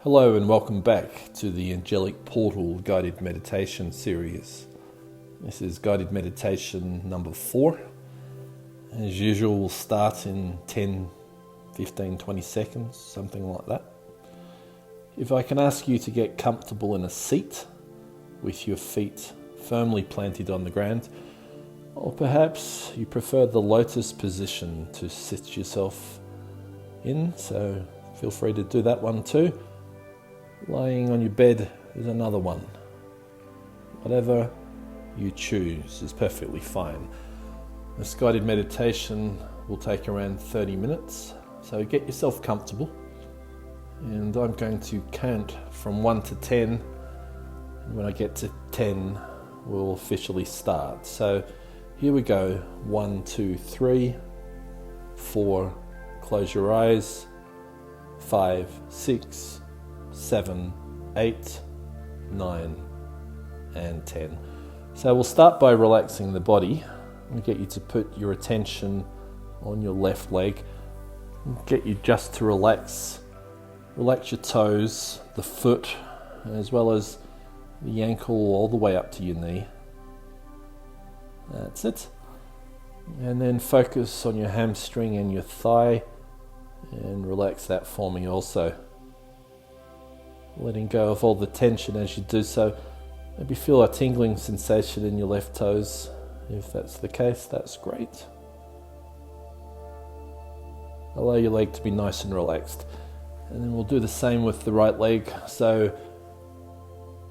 Hello and welcome back to the Angelic Portal Guided Meditation series. This is guided meditation number 4. As usual, we'll start in 10, 15, 20 seconds, something like that. If I can ask you to get comfortable in a seat with your feet firmly planted on the ground, or perhaps you prefer the lotus position to sit yourself in, so feel free to do that one too. Lying on your bed is another one. Whatever you choose is perfectly fine. This guided meditation will take around 30 minutes, so get yourself comfortable. And I'm going to count from 1 to 10. And when I get to 10, we'll officially start. So here we go. 1, 2, 3, 4, close your eyes. 5, 6, 7, 8, 9, and 10. So we'll start by relaxing the body. I'll get you to put your attention on your left leg. I'll get you just to relax your toes, the foot, as well as the ankle all the way up to your knee. That's it. And then focus on your hamstring and your thigh and relax that for me also. Letting go of all the tension as you do so. Maybe feel a tingling sensation in your left toes. If that's the case, that's great. Allow your leg to be nice and relaxed. And then we'll do the same with the right leg. So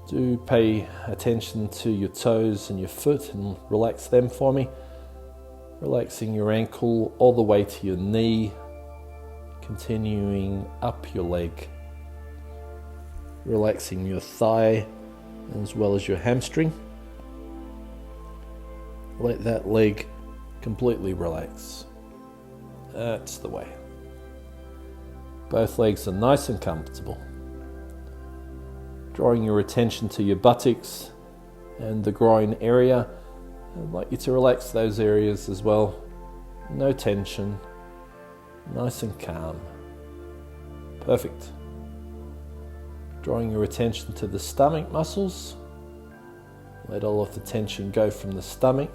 do pay attention to your toes and your foot and relax them for me. Relaxing your ankle all the way to your knee. Continuing up your leg. Relaxing your thigh as well as your hamstring. Let that leg completely relax. That's the way. Both legs are nice and comfortable. Drawing your attention to your buttocks and the groin area. I'd like you to relax those areas as well. No tension. Nice and calm. Perfect. Drawing your attention to the stomach muscles. Let all of the tension go from the stomach.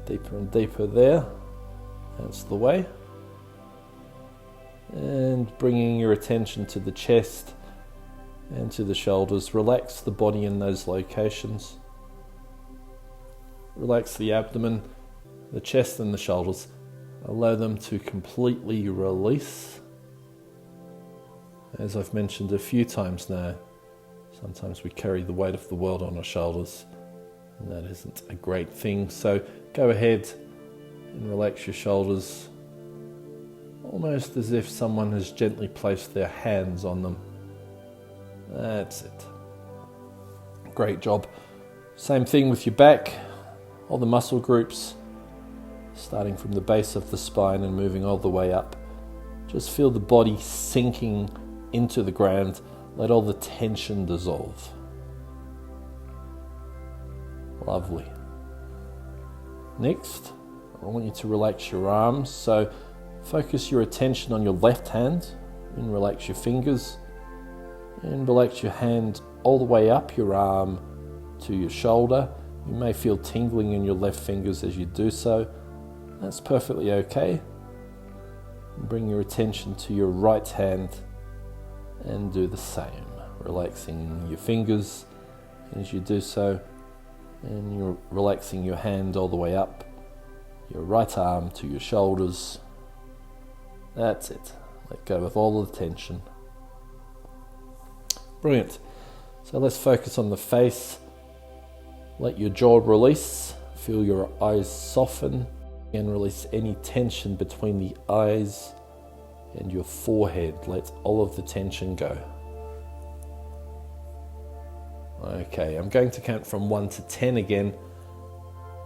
Deeper and deeper there. That's the way. And bringing your attention to the chest and to the shoulders. Relax the body in those locations. Relax the abdomen, the chest and the shoulders. Allow them to completely release. As I've mentioned a few times now, sometimes we carry the weight of the world on our shoulders, and that isn't a great thing. So go ahead and relax your shoulders, almost as if someone has gently placed their hands on them. That's it. Great job. Same thing with your back, all the muscle groups, starting from the base of the spine and moving all the way up. Just feel the body sinking into the ground. Let all the tension dissolve. Lovely. Next, I want you to relax your arms. So focus your attention on your left hand and relax your fingers. And relax your hand all the way up your arm to your shoulder. You may feel tingling in your left fingers as you do so. That's perfectly okay. Bring your attention to your right hand and do the same, relaxing your fingers as you do so, and you're relaxing your hand all the way up, your right arm to your shoulders. That's it. Let go of all the tension. Brilliant. So let's focus on the face. Let your jaw release. Feel your eyes soften and release any tension between the eyes and your forehead. Let all of the tension go. Okay, I'm going to count from 1 to 10 again,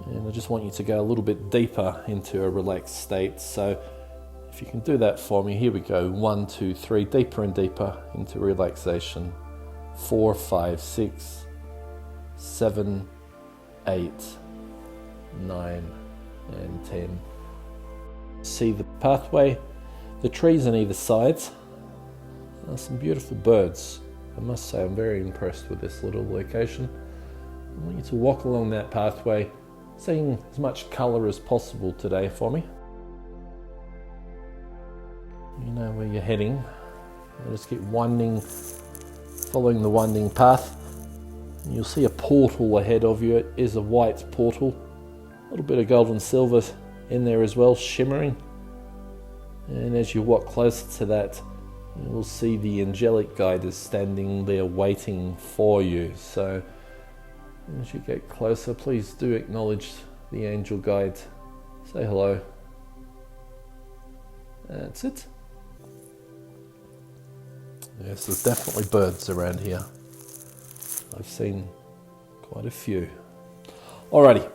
and I just want you to go a little bit deeper into a relaxed state. So if you can do that for me, here we go. 1, 2, 3, deeper and deeper into relaxation. 4, 5, 6, 7, 8, 9, and 10. See the pathway, the trees on either side. Some beautiful birds. I must say I'm very impressed with this little location. I want you to walk along that pathway, seeing as much colour as possible today for me. You know where you're heading. You'll just keep winding, following the winding path. And you'll see a portal ahead of you. It is a white portal. A little bit of gold and silver in there as well, shimmering. And as you walk closer to that, you will see the angelic guide is standing there waiting for you. So as you get closer, please do acknowledge the angel guide. Say hello. That's it. Yes, there's definitely birds around here. I've seen quite a few. Alrighty,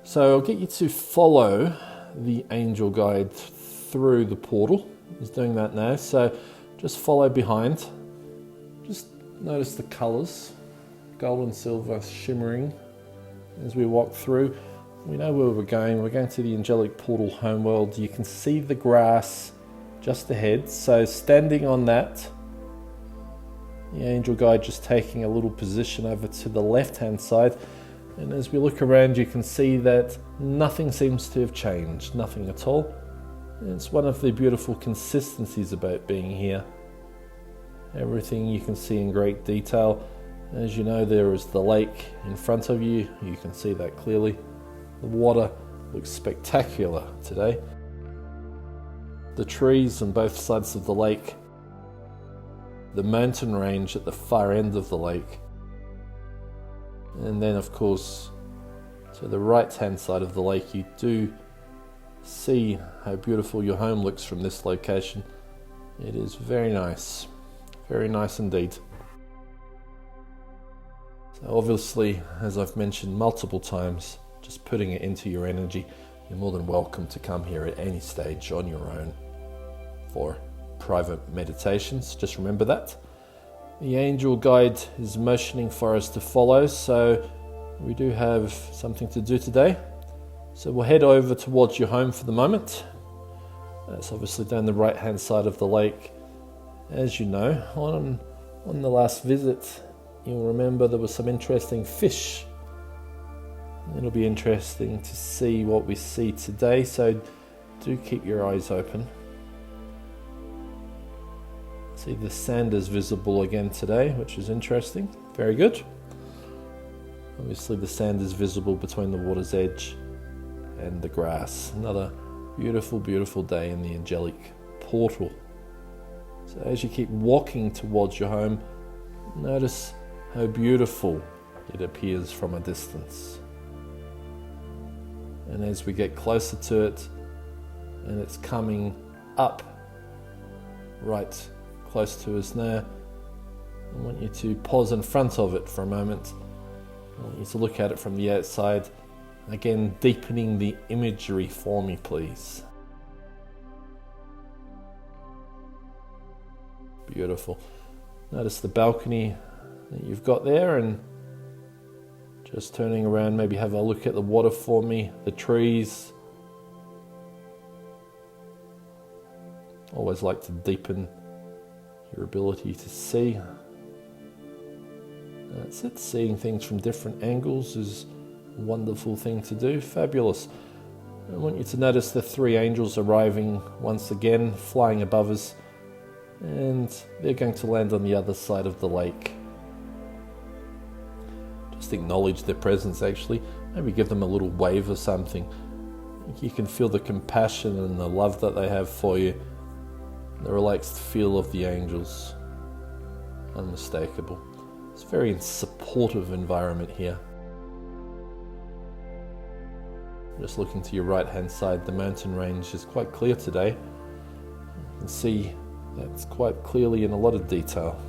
so I'll get you to follow the angel guide through the portal. He's doing that now, so just follow behind. Just notice the colours, gold and silver shimmering as we walk through. We know where we're going. We're going to the angelic portal homeworld. You can see the grass just ahead, so standing on that, the angel guide just taking a little position over to the left hand side, and as we look around you can see that nothing seems to have changed, nothing at all. And it's one of the beautiful consistencies about being here. Everything you can see in great detail. As you know, there is the lake in front of you. You can see that clearly. The water looks spectacular today. The trees on both sides of the lake, the mountain range at the far end of the lake, and then of course to the right hand side of the lake you do see how beautiful your home looks from this location. It is very nice indeed. So obviously, as I've mentioned multiple times, just putting it into your energy, you're more than welcome to come here at any stage on your own for private meditations. Just remember that. The angel guide is motioning for us to follow, so we do have something to do today. So we'll head over towards your home for the moment. That's obviously down the right hand side of the lake. As you know, on the last visit, you'll remember there was some interesting fish. It'll be interesting to see what we see today, so do keep your eyes open. See, the sand is visible again today, which is interesting. Very good. Obviously the sand is visible between the water's edge and the grass. Another beautiful, beautiful day in the angelic portal. So as you keep walking towards your home, notice how beautiful it appears from a distance. And as we get closer to it, and it's coming up right close to us now, I want you to pause in front of it for a moment. I want you to look at it from the outside. Again, deepening the imagery for me, please. Beautiful. Notice the balcony that you've got there, and just turning around, maybe have a look at the water for me, the trees. Always like to deepen your ability to see. That's it. Seeing things from different angles is a wonderful thing to do. Fabulous. I want you to notice the three angels arriving once again, flying above us, and they're going to land on the other side of the lake. Just acknowledge their presence, actually. Maybe give them a little wave or something. You can feel the compassion and the love that they have for you. The relaxed feel of the angels. Unmistakable. It's a very supportive environment here. Just looking to your right hand side, the mountain range is quite clear today. You can see that's quite clearly in a lot of detail.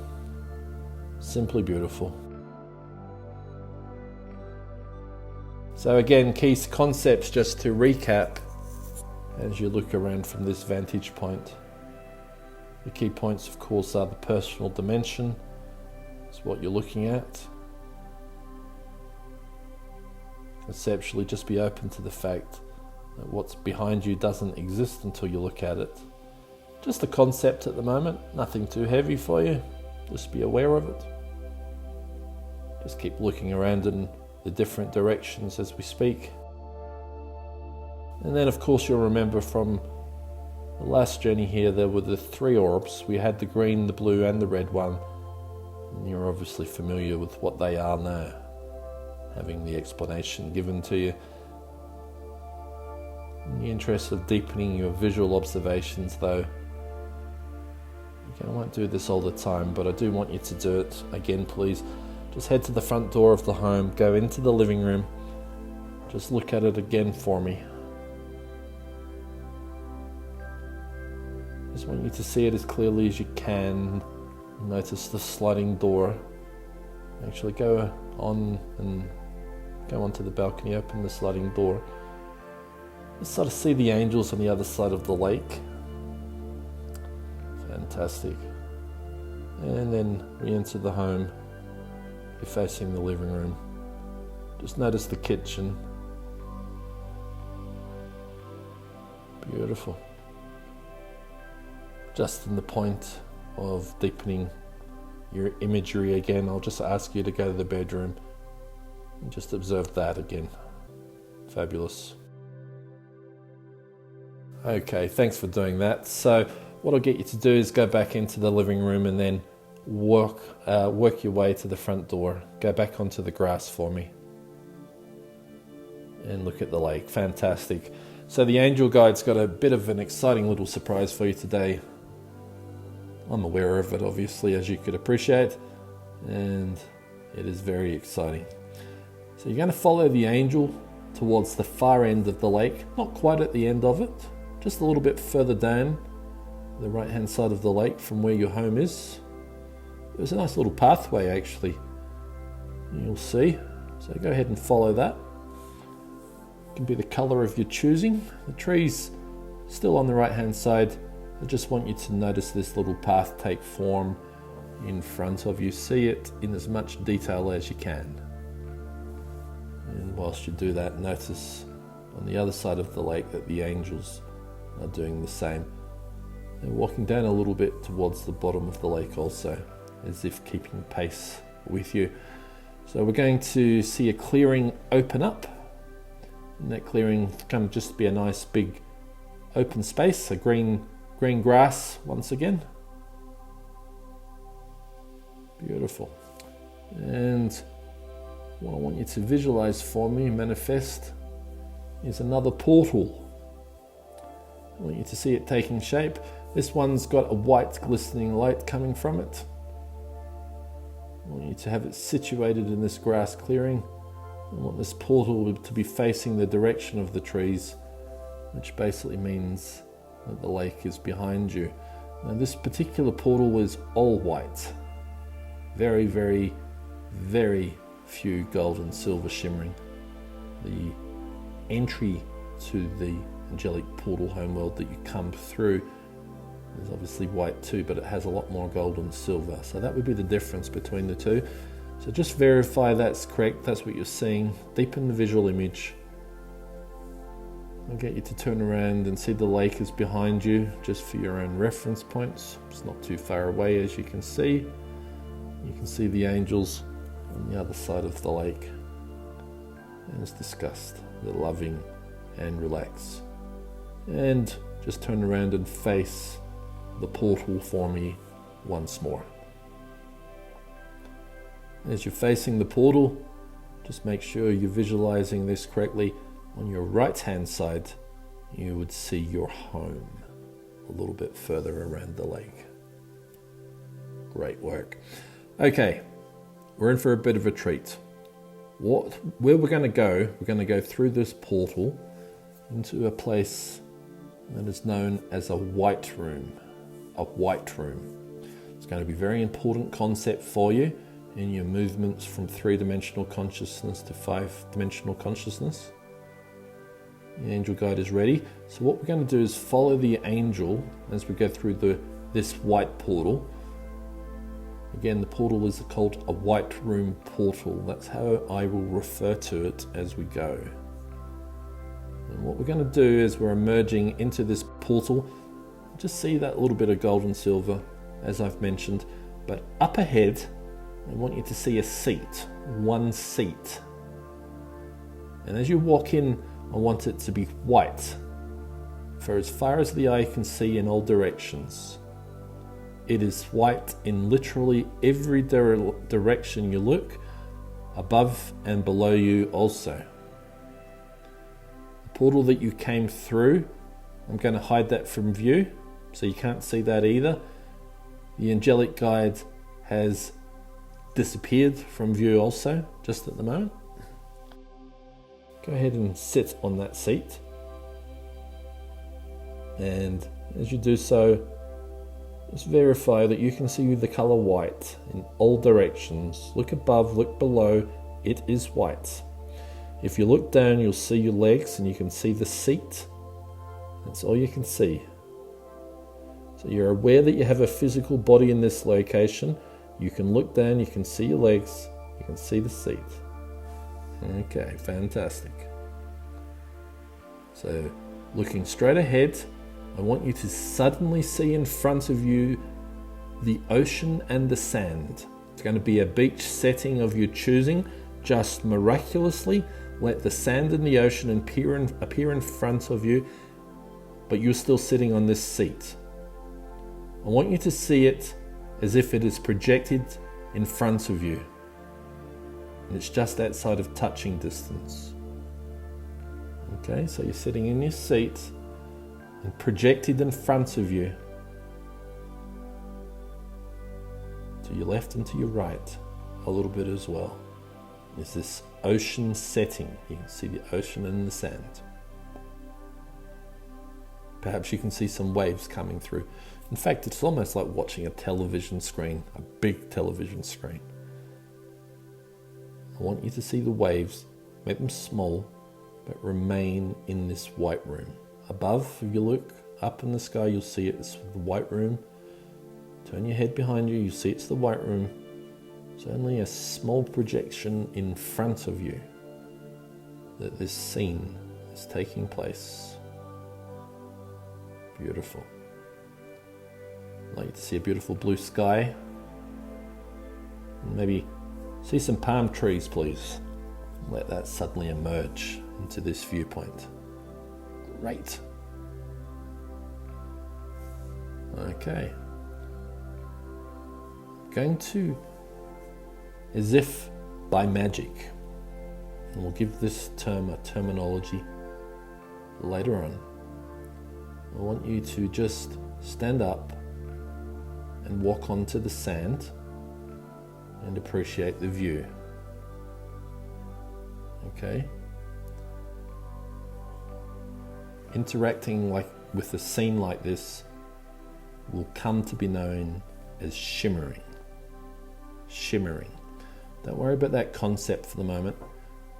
Simply beautiful. So again, key concepts just to recap as you look around from this vantage point. The key points, of course, are the personal dimension. It's what you're looking at. Conceptually, just be open to the fact that what's behind you doesn't exist until you look at it. Just a concept at the moment, nothing too heavy for you. Just be aware of it. Just keep looking around in the different directions as we speak. And then of course you'll remember from the last journey here, there were the 3 orbs. We had the green, the blue and the red one. And you're obviously familiar with what they are now, having the explanation given to you. In the interest of deepening your visual observations though, again, I won't do this all the time, but I do want you to do it. Again, please, just head to the front door of the home, go into the living room, just look at it again for me. Just want you to see it as clearly as you can. Notice the sliding door. Actually go onto the balcony, open the sliding door. Just sort of see the angels on the other side of the lake. Fantastic. And then we enter the home. You're facing the living room. Just notice the kitchen. Beautiful. Just in the point of deepening your imagery again, I'll just ask you to go to the bedroom and just observe that again. Fabulous. Okay, thanks for doing that. So what I'll get you to do is go back into the living room and then work your way to the front door. Go back onto the grass for me and look at the lake. Fantastic. So the angel guide's got a bit of an exciting little surprise for you today. I'm aware of it, obviously, as you could appreciate, and it is very exciting. So you're going to follow the angel towards the far end of the lake, not quite at the end of it, just a little bit further down the right hand side of the lake from where your home is. There's a nice little pathway actually, you'll see, so go ahead and follow that. It can be the colour of your choosing. The tree's still on the right hand side. I just want you to notice this little path take form in front of you. See it in as much detail as you can. And whilst you do that, notice on the other side of the lake that the angels are doing the same. They're walking down a little bit towards the bottom of the lake also, as if keeping pace with you. So we're going to see a clearing open up. And that clearing can just be a nice big open space, a green grass once again. Beautiful. And what I want you to visualize for me, manifest, is another portal. I want you to see it taking shape. This one's got a white glistening light coming from it. I want you to have it situated in this grass clearing. I want this portal to be facing the direction of the trees, which basically means that the lake is behind you. Now this particular portal is all white. Very, very, very few gold and silver shimmering. The entry to the angelic portal homeworld that you come through is obviously white too, but it has a lot more gold and silver. So that would be the difference between the two. So just verify that's correct, that's what you're seeing. Deepen the visual image. I'll get you to turn around and see the lake is behind you, just for your own reference points. It's not too far away, as you can see. You can see the angels on the other side of the lake. And as discussed, they're loving and relax. And just turn around and face the portal for me once more. As you're facing the portal, just make sure you're visualizing this correctly. On your right hand side, you would see your home a little bit further around the lake. Great work. Okay, we're in for a bit of a treat. Where we're going to go through this portal into a place that is known as a white room. A white room. It's going to be a very important concept for you in your movements from 3-dimensional consciousness to 5-dimensional consciousness. The angel guide is ready. So what we're going to do is follow the angel as we go through this white portal. Again, the portal is called a white room portal. That's how I will refer to it as we go. And what we're going to do is we're emerging into this portal. just see that little bit of gold and silver, as I've mentioned. But up ahead, I want you to see a seat, one seat. And as you walk in, I want it to be white, for as far as the eye can see in all directions. It is white in literally every direction you look, above and below you also. The portal that you came through, I'm going to hide that from view, so you can't see that either. The angelic guide has disappeared from view also, just at the moment. Go ahead and sit on that seat. And as you do so, just verify that you can see the color white in all directions. Look above, look below, it is white. If you look down, you'll see your legs and you can see the seat. That's all you can see. So you're aware that you have a physical body in this location. You can look down, you can see your legs, you can see the seat. Okay, fantastic. So looking straight ahead, I want you to suddenly see in front of you the ocean and the sand. It's going to be a beach setting of your choosing. Just miraculously let the sand and the ocean appear in front of you, but you're still sitting on this seat. I want you to see it as if it is projected in front of you. And it's just outside of touching distance. Okay, so you're sitting in your seat and projected in front of you, to your left and to your right, a little bit as well, is this ocean setting. You can see the ocean and the sand. Perhaps you can see some waves coming through. In fact, it's almost like watching a television screen, a big television screen. I want you to see the waves, make them small, but remain in this white room. Above, if you look up in the sky, you'll see it's the white room. Turn your head behind you, you'll see it's the white room. It's only a small projection in front of you that this scene is taking place. Beautiful. I'd like you to see a beautiful blue sky. Maybe see some palm trees, please. Let that suddenly emerge into this viewpoint. Great. Okay. I'm going to, as if by magic, and we'll give this term a terminology later on. I want you to just stand up and walk onto the sand and appreciate the view. Okay? Interacting with a scene like this will come to be known as shimmering. Shimmering. Don't worry about that concept for the moment.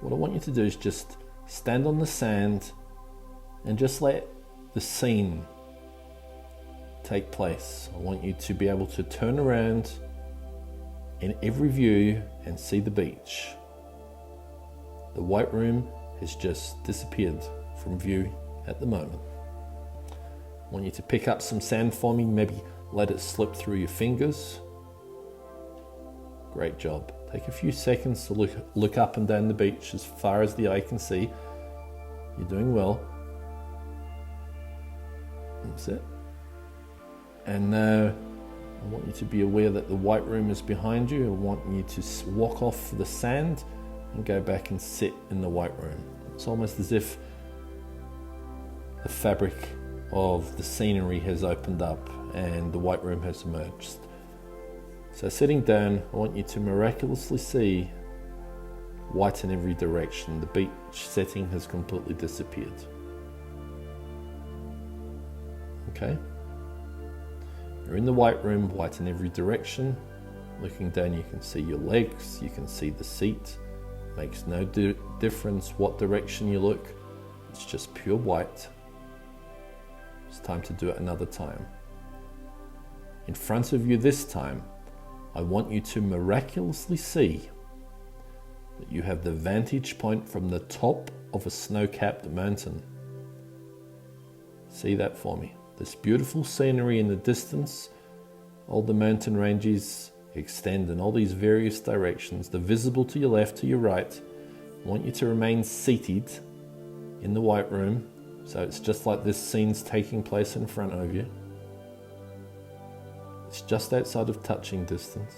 What I want you to do is just stand on the sand and just let the scene take place. I want you to be able to turn around in every view and see the beach. The white room has just disappeared from view at the moment. I want you to pick up some sand for me, maybe let it slip through your fingers. Great job. Take a few seconds to look up and down the beach as far as the eye can see. You're doing well. That's it. And now I want you to be aware that the white room is behind you. I want you to walk off the sand and go back and sit in the white room. It's almost as if the fabric of the scenery has opened up and the white room has emerged. So sitting down, I want you to miraculously see white in every direction. The beach setting has completely disappeared. Okay? You're in the white room, white in every direction. Looking down, you can see your legs, you can see the seat. Makes no difference what direction you look. It's just pure white. It's time to do it another time. In front of you this time, I want you to miraculously see that you have the vantage point from the top of a snow-capped mountain. See that for me. this beautiful scenery in the distance. All the mountain ranges extend in all these various directions. They're visible to your left, to your right. I want you to remain seated in the White Room, so it's just like this scene's taking place in front of you. It's just outside of touching distance.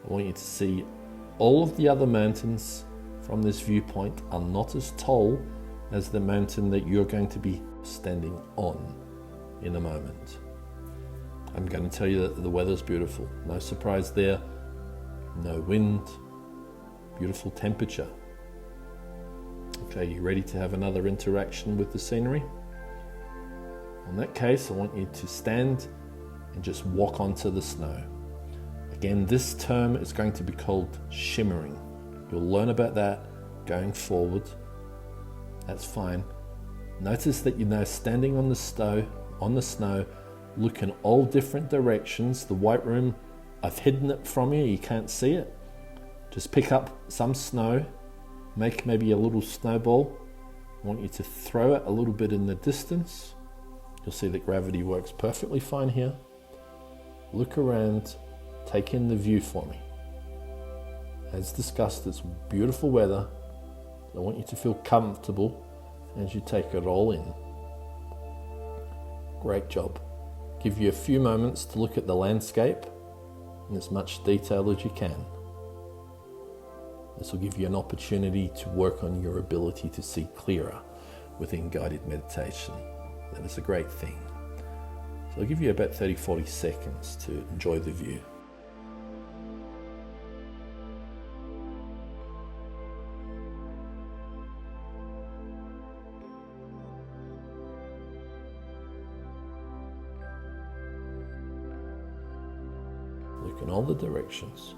I want you to see all of the other mountains from this viewpoint are not as tall as the mountain that you're going to be standing on in a moment. I'm going to tell you that the weather's beautiful. No surprise there. No wind. Beautiful temperature. Okay, you ready to have another interaction with the scenery? In that case, I want you to stand and just walk onto the snow. Again, this term is going to be called shimmering. You'll learn about that going forward. That's fine. Notice that you're now standing on the snow, look in all different directions. The White Room, I've hidden it from you, you can't see it. Just pick up some snow, make maybe a little snowball. I want you to throw it a little bit in the distance. You'll see that gravity works perfectly fine here. Look around, take in the view for me. As discussed, it's beautiful weather. I want you to feel comfortable as you take it all in. Great job. Give you a few moments to look at the landscape in as much detail as you can. This will give you an opportunity to work on your ability to see clearer within guided meditation. That is a great thing. So I'll give you about 30-40 seconds to enjoy the view. Look in all the directions.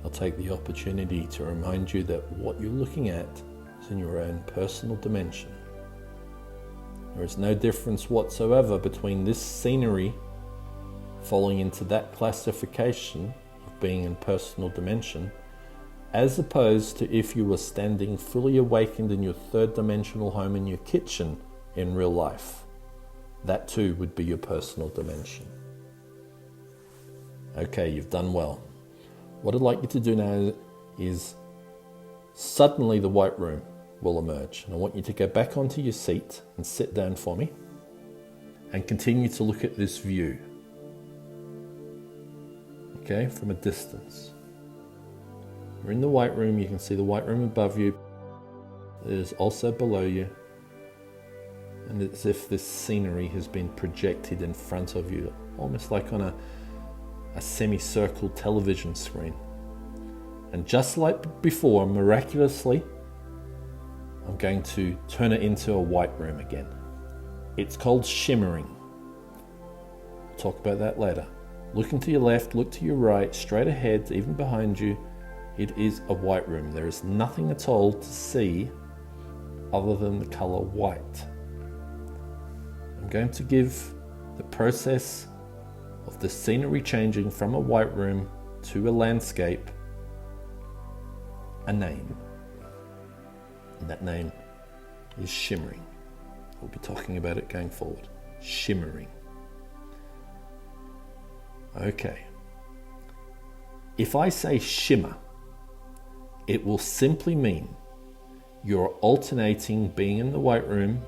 I'll take the opportunity to remind you that what you're looking at is in your own personal dimension. There is no difference whatsoever between this scenery falling into that classification of being in personal dimension, as opposed to if you were standing fully awakened in your third dimensional home in your kitchen in real life. That too would be your personal dimension. Okay, you've done well. What I'd like you to do now is suddenly the White Room will emerge. And I want you to go back onto your seat and sit down for me and continue to look at this view. Okay, from a distance. We're in the White Room. You can see the White Room above you. It is also below you. And it's as if this scenery has been projected in front of you, almost like on a semicircle television screen. And just like before, miraculously, I'm going to turn it into a White Room again. It's called shimmering. We'll talk about that later. Looking to your left, look to your right, straight ahead, even behind you. It is a White Room. There is nothing at all to see other than the color white. I'm going to give the process of the scenery changing from a White Room to a landscape a name. And that name is shimmering. We'll be talking about it going forward. Shimmering. Okay. If I say shimmer, it will simply mean you're alternating being in the White Room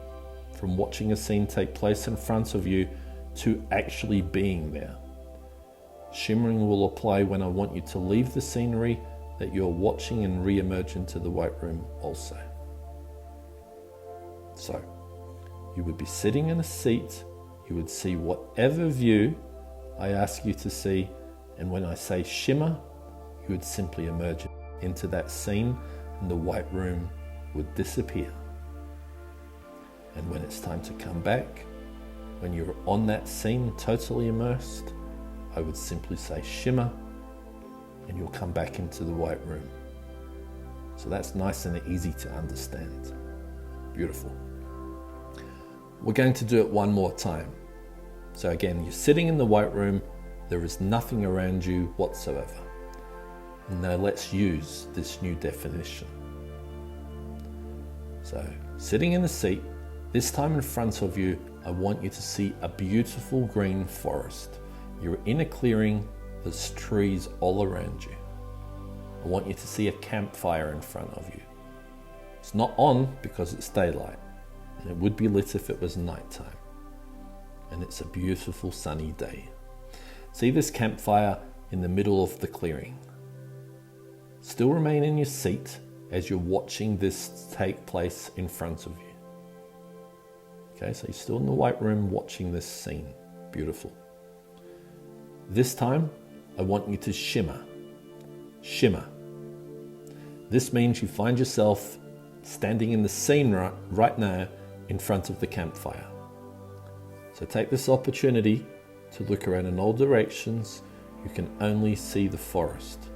from watching a scene take place in front of you to actually being there. Shimmering will apply when I want you to leave the scenery that you're watching and re-emerge into the White Room also. So, you would be sitting in a seat, you would see whatever view I ask you to see, and when I say shimmer, you would simply emerge into that scene and the White Room would disappear. And when it's time to come back, when you're on that scene totally immersed, I would simply say shimmer and you'll come back into the White Room. So that's nice and easy to understand. Beautiful. We're going to do it one more time. So again, you're sitting in the white room, there is nothing around you whatsoever. And now let's use this new definition. So, sitting in the seat, this time in front of you, I want you to see a beautiful green forest. You're in a clearing, there's trees all around you. I want you to see a campfire in front of you. It's not on because it's daylight, and it would be lit if it was nighttime. And it's a beautiful sunny day. See this campfire in the middle of the clearing. Still remain in your seat as you're watching this take place in front of you. Okay, so you're still in the white room watching this scene. Beautiful. This time, I want you to shimmer. Shimmer. This means you find yourself standing in the scene right now in front of the campfire. So take this opportunity to look around in all directions. You can only see the forest.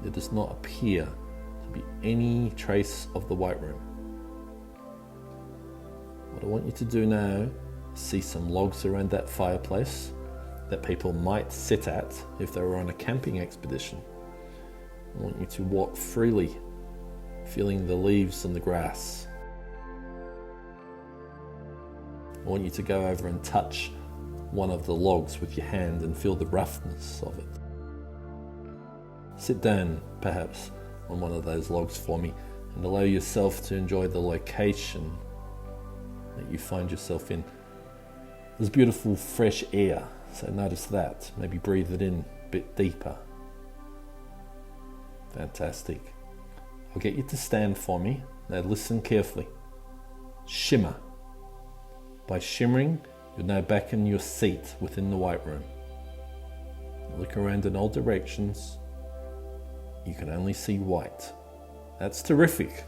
There does not appear to be any trace of the white room. What I want you to do now is see some logs around that fireplace that people might sit at if they were on a camping expedition. I want you to walk freely, feeling the leaves and the grass. I want you to go over and touch one of the logs with your hand and feel the roughness of it. Sit down, perhaps, on one of those logs for me and allow yourself to enjoy the location that you find yourself in. There's beautiful fresh air, so notice that. Maybe breathe it in a bit deeper. Fantastic. I'll get you to stand for me. Now listen carefully. Shimmer. By shimmering, you're now back in your seat within the white room. Look around in all directions. You can only see white. That's terrific.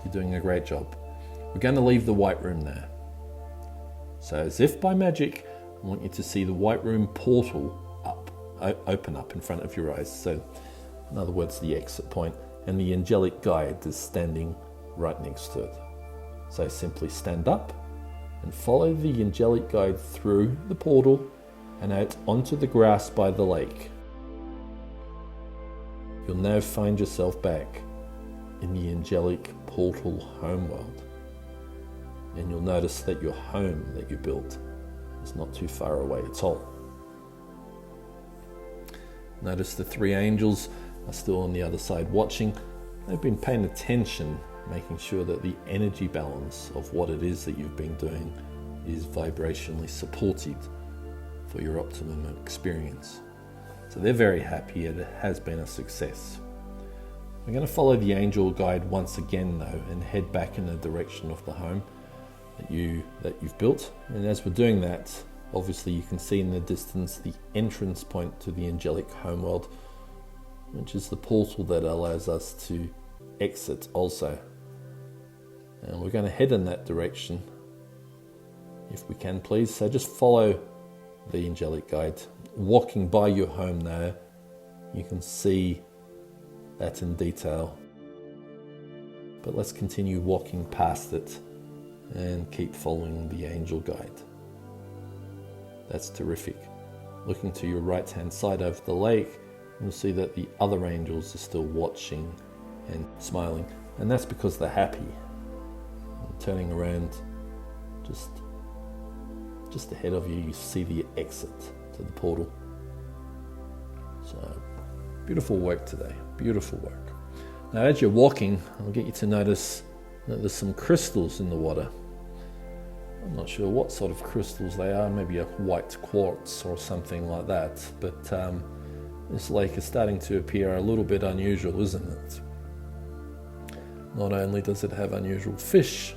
You're doing a great job. We're going to leave the white room now. So as if by magic, I want you to see the white room portal open up in front of your eyes. So in other words, the exit point, and the angelic guide is standing right next to it. So simply stand up and follow the angelic guide through the portal and out onto the grass by the lake. You'll now find yourself back in the angelic portal homeworld. And you'll notice that your home that you built is not too far away at all. Notice the three angels are still on the other side watching. They've been paying attention, making sure that the energy balance of what it is that you've been doing is vibrationally supported for your optimum experience. So they're very happy it has been a success. We're going to follow the angel guide once again though and head back in the direction of the home that you've built. And as we're doing that, obviously you can see in the distance the entrance point to the angelic homeworld, which is the portal that allows us to exit also. And we're going to head in that direction if we can, please. So just follow the angelic guide. Walking by your home now, you can see that in detail. But let's continue walking past it and keep following the angel guide. That's terrific. Looking to your right hand side over the lake, you'll see that the other angels are still watching and smiling, and that's because they're happy. And turning around just ahead of you, you see the exit to the portal. So beautiful work today, beautiful work. Now as you're walking, I'll get you to notice that there's some crystals in the water. I'm not sure what sort of crystals they are, maybe a white quartz or something like that, but this lake is starting to appear a little bit unusual, isn't it? Not only does it have unusual fish,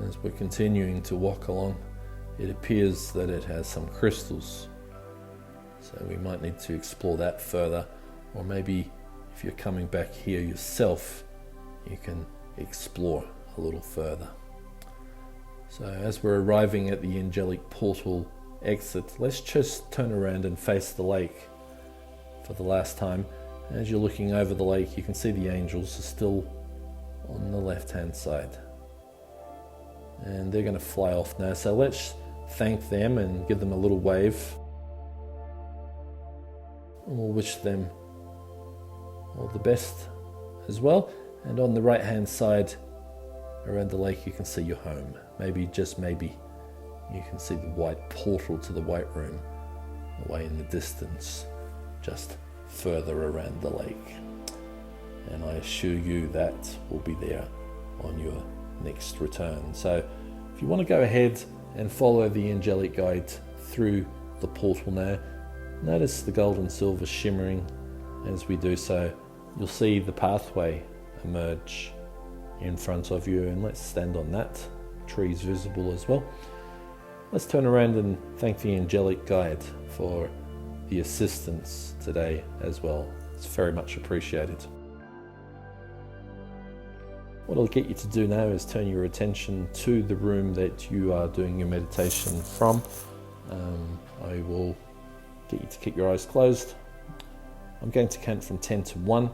as we're continuing to walk along, it appears that it has some crystals. So we might need to explore that further, or maybe if you're coming back here yourself, you can explore a little further. So as we're arriving at the angelic portal exit, let's just turn around and face the lake for the last time. As you're looking over the lake, you can see the angels are still on the left hand side, and they're going to fly off now. So let's thank them and give them a little wave. And we'll wish them all the best as well. And on the right hand side around the lake, you can see your home. Maybe, just maybe, you can see the white portal to the White Room away in the distance, just further around the lake. And I assure you that will be there on your next return. So if you want to go ahead and follow the angelic guide through the portal now, notice the gold and silver shimmering. As we do so, you'll see the pathway emerge in front of you, and let's stand on that. Trees visible as well. Let's turn around and thank the angelic guide for the assistance today as well. It's very much appreciated. What I'll get you to do now is turn your attention to the room that you are doing your meditation from. I will get you to keep your eyes closed. I'm going to count from 10 to 1.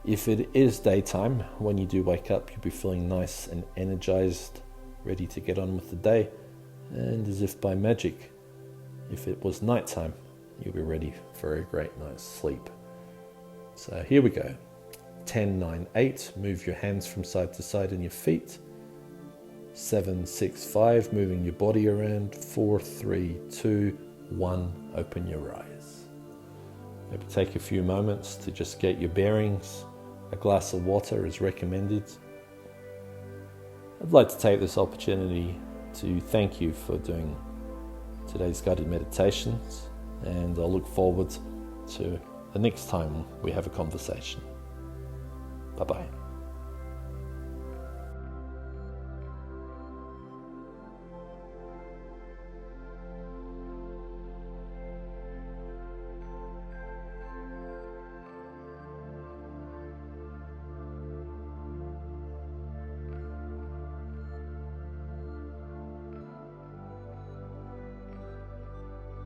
If it is daytime, when you do wake up, you'll be feeling nice and energized, ready to get on with the day. And as if by magic, if it was nighttime, you'll be ready for a great night's sleep. So here we go. 10, 9, 8, move your hands from side to side and your feet. 7, 6, 5, moving your body around. 4, 3, 2, 1, open your eyes. Maybe take a few moments to just get your bearings. A glass of water is recommended. I'd like to take this opportunity to thank you for doing today's guided meditations, and I look forward to the next time we have a conversation. Bye-bye.